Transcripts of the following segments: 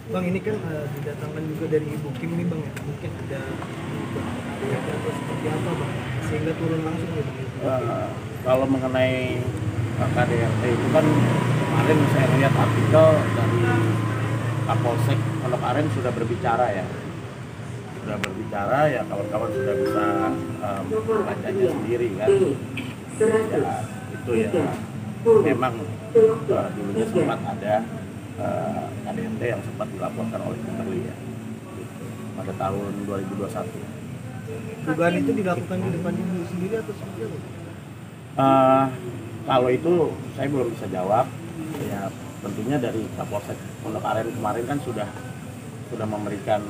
Bang, ini kan didatangkan juga dari Ibu Kim nih Bang ya, mungkin ada atau seperti apa Bang, sehingga turun langsung gitu. Kalau mengenai KDRT itu kan kemarin saya lihat artikel dari Kapolsek Pondok Aren sudah berbicara ya, kawan-kawan sudah bisa membacanya sendiri kan. Ya itu ya memang dulunya sempat ada KDRT yang sempat dilaporkan oleh Kimberly ya pada tahun 2021. Dugaan itu dilakukan di depan ibu sendiri atau seperti apa? Kalau itu saya belum bisa jawab. Ya tentunya dari Kapolsek Pondok Aren kemarin kan sudah memberikan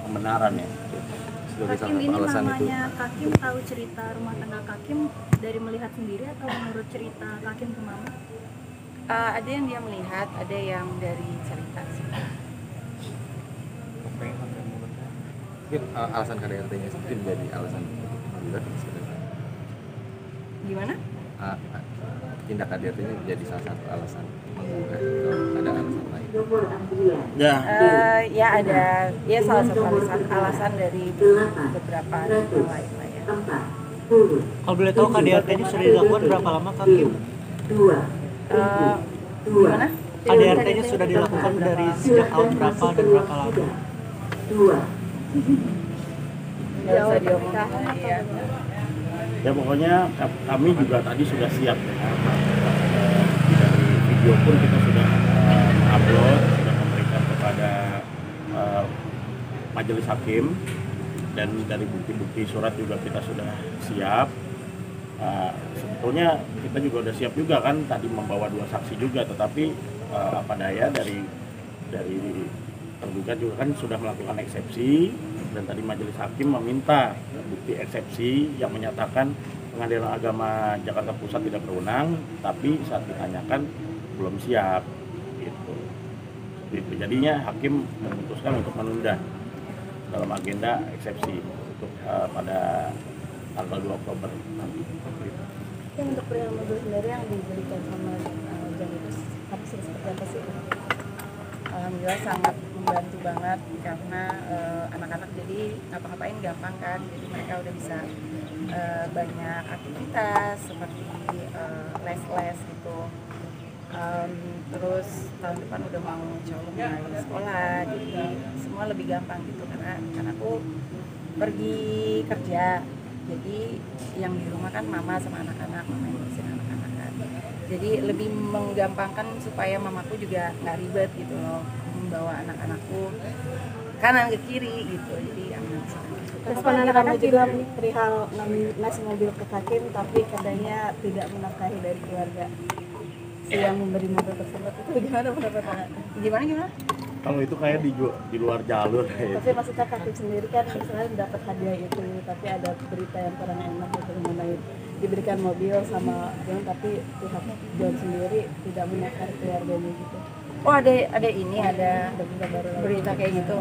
pembenaran ya. Kakim ini namanya Kakim tahu cerita rumah tangga Kakim dari melihat sendiri atau menurut cerita Kakim ke Mama? Ada yang dia melihat, ada yang dari cerita sih. Mungkin alasan KDRT-nya mungkin jadi alasan juga sebenarnya. Gimana? Tindak KDRT-nya jadi salah satu alasan menggugat atau ada alasan lain? Ya ada, ya salah satu alasan dari beberapa yang lain lah ya. Kalau boleh tahu KDRT-nya sudah dilakukan berapa lama Kakim? Gimana? KDRT-nya sudah dilakukan dari sejak tahun berapa dan berapa lama? Nggak usah diomongin ya. Ya pokoknya kami juga tadi sudah siap ya. Dari video pun kita sudah upload, sudah memberikan kepada majelis hakim, dan dari bukti-bukti surat juga kita sudah siap. Sebetulnya kita juga udah siap juga kan tadi membawa 2 saksi juga, tetapi apa daya dari tergugat juga kan sudah melakukan eksepsi, dan tadi majelis hakim meminta bukti eksepsi yang menyatakan Pengadilan Agama Jakarta Pusat tidak berwenang, tapi saat ditanyakan belum siap gitu. Jadinya hakim memutuskan untuk menunda dalam agenda eksepsi untuk pada tanggal 2 Oktober nanti. Untuk perihal mobil sendiri yang diberikan sama Janitus, apa sih seperti apa sih? Alhamdulillah sangat membantu banget karena anak-anak jadi ngapa-ngapain gampang kan, jadi mereka udah bisa banyak aktivitas seperti les-les gitu. Terus tahun depan udah mau mulai sekolah, jadi semua lebih gampang gitu karena aku pergi kerja, jadi yang di rumah kan mama sama anak-anak, mama yang ngurusin anak-anak kan, jadi lebih menggampangkan supaya mamaku juga nggak ribet gitu loh membawa anak-anakku kanan ke kiri gitu, jadi aman sih. Respon anak-anak juga perihal ngasih mobil ke Kakim tapi katanya tidak menafkahi dari keluarga yang memberi mobil tersebut, itu gimana pendapat anak? Gimana? Kalau itu kayak di luar jalur ya. Tapi maksudnya Kakim sendiri kan misalnya dapat hadiah itu, tapi ada berita yang kurang enak gitu mengenai diberikan mobil sama John, tapi pihak John sendiri tidak menafkahi keluarganya gitu. Oh ada ini, ada berita baru berita kayak gitu.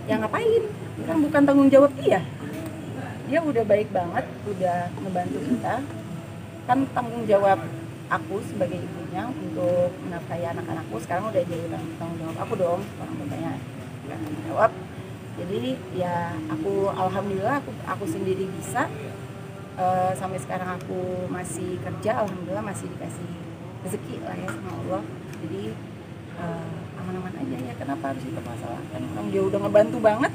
Yang ngapain? Kan bukan tanggung jawab dia. Dia udah baik banget, udah ngebantu kita. Kan tanggung jawab aku sebagai ibunya untuk menafkahi anak-anakku sekarang udah jadi tanggung jawab aku dong, orang tuanya nggak tanggung jawab. Jadi ya aku alhamdulillah aku sendiri bisa. Sampai sekarang aku masih kerja, alhamdulillah masih dikasih rezeki lah ya sama Allah. Jadi aman-aman aja ya, kenapa harus dipermasalahkan? Kan dia udah ngebantu banget,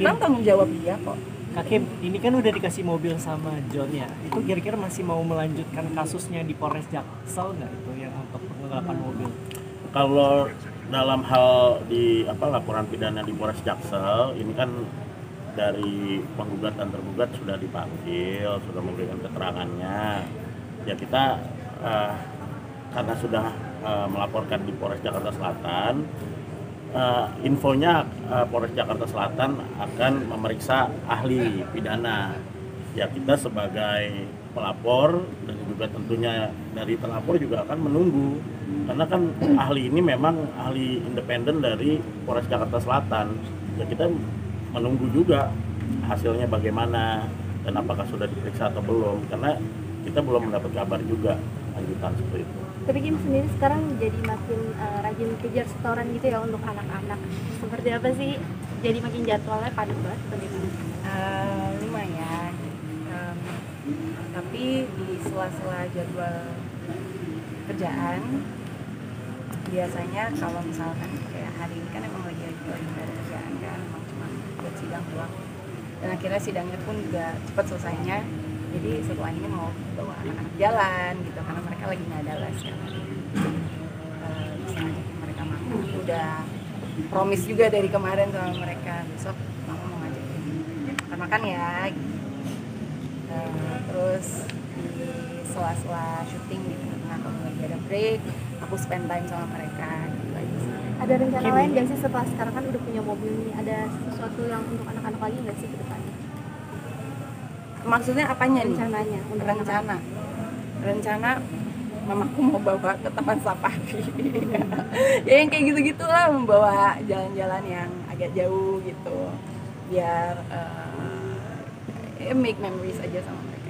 kan tanggung jawab dia kok. Kakim, ini kan udah dikasih mobil sama John ya, itu kira-kira masih mau melanjutkan kasusnya di Polres Jaksel nggak itu yang untuk penggelapan mobil? Kalau dalam hal di laporan pidana di Polres Jaksel ini kan dari penggugat dan tergugat sudah dipanggil, sudah memberikan keterangannya. Ya kita karena sudah melaporkan di Polres Jakarta Selatan, infonya Polres Jakarta Selatan akan memeriksa ahli pidana. Ya kita sebagai pelapor dan juga tentunya dari terlapor juga akan menunggu, karena kan ahli ini memang ahli independen dari Polres Jakarta Selatan. Ya kita menunggu juga hasilnya bagaimana dan apakah sudah diperiksa atau belum, karena kita belum mendapat kabar juga lanjutan seperti itu. Tapi Kim sendiri sekarang jadi makin rajin kejar setoran gitu ya untuk anak-anak. Seperti apa sih? Jadi makin jadwalnya padat banget bagaimana? Lumayan. Tapi di sela-sela jadwal kerjaan biasanya kalau misalkan kayak hari ini kan emang lagi nggak ada kerjaan kan, emang cuma buat sidang doang. Dan akhirnya sidangnya pun juga cepat selesainya. Jadi setelah ini mau bawa anak-anak jalan gitu karena mereka lagi nggak ada les kan. Bisa ngajakin mereka makan. Udah promise juga dari kemarin sama mereka, besok mama mau ngajakin makan ya gitu. Terus di sela-sela syuting gitu, nah kalau lagi ada break aku spend time sama mereka gitu aja sih. Ada rencana lain nggak sih setelah sekarang kan udah punya mobil nih? Ada sesuatu yang untuk anak-anak lagi nggak sih ke depannya? Maksudnya apanya nih? Rencananya untuk anak-anak. Rencana mamaku mau bawa ke taman safari. Ya yang kayak gitu-gitulah, membawa jalan-jalan yang agak jauh gitu biar make memories aja sama mereka.